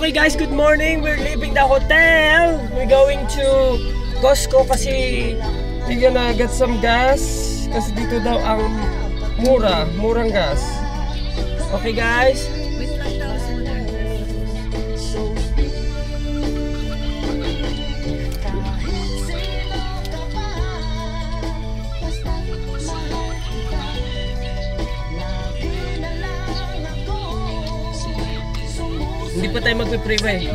Okay guys, good morning. We're leaving the hotel. We're going to Costco kasi we're gonna get some gas. Kasi dito daw ang murang gas. Okay guys? Hindi pa tayo magpe-pray.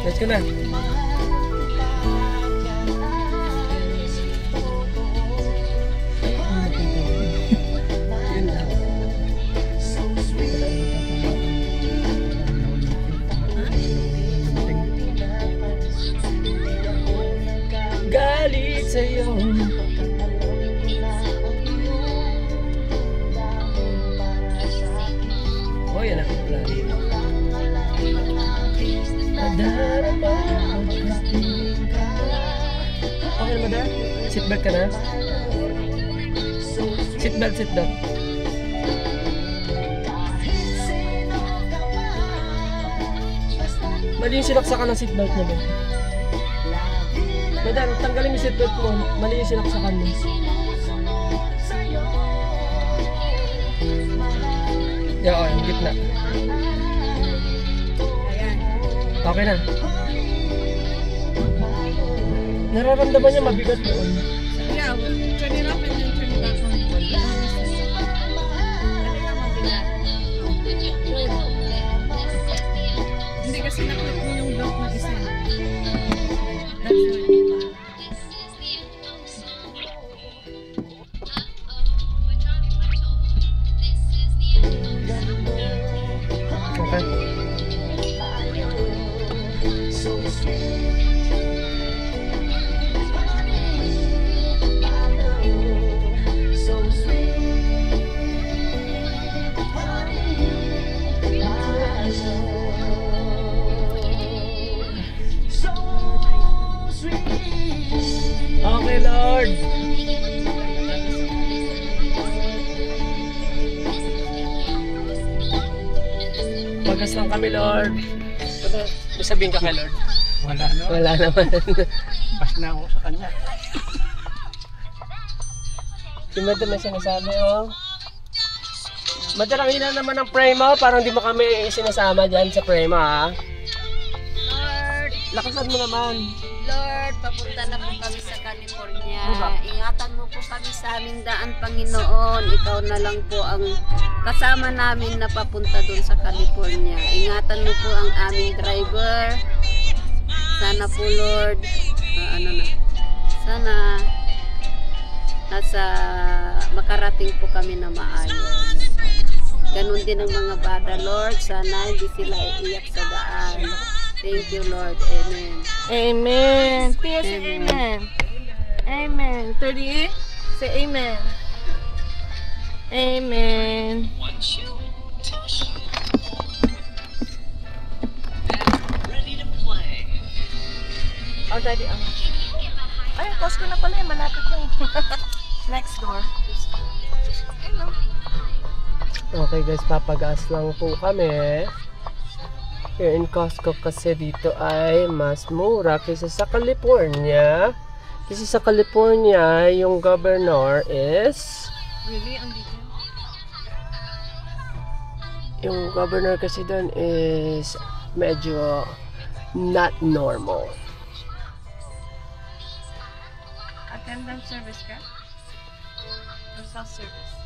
Let's go na. Galit sa'yo. Oh, yan ako pala. Okay na, madam? Seatbelt ka na? Seatbelt. Mali yung sinaksakan ng seatbelt niya ba? Madam, tanggalin yung seatbelt mo. Mali yung sinaksakan mo. Yeah, yung gitna. Okay na. Nararamdaman niya mabigat doon. Yeah, turn it up and then turn it back on. Hindi kasi naklip mo yung belt na isa. That's right. Okay. Okay, Lord. Pagas lang kami, Lord. May sabihin ka kay Lord? Wala naman. Pas na ako sa kanya. Si Madam may sinasabi, oh. Madam, ang hina naman ng pray mo. Parang di mo kami sinasama dyan sa pray mo, ha? Lord, Lakasan mo naman. Lord, papunta na po kami sa California. Ingatan mo po kami sa aming daan, Panginoon. Ikaw na lang po ang kasama namin na papunta doon sa California. Ingatan mo po ang aming driver. Sana po, Lord, sana nasa makarating po kami na maayos. Ganon din ang mga bata, Lord. Sana hindi sila iiyak sa daan. Thank you, Lord. Amen. Amen. Tia, say amen. Amen. 30, say amen. Amen. Oh, daddy, ay, Costco na pala eh. Malapit yung next door. Ayun, Okay guys, papagas lang po kami. Here in Costco kasi dito ay mas mura kaysa sa California. Kasi sa California, yung governor is... really? Ang dito? Yung governor kasi doon is medyo not normal. Attendant service ka? Or self-service?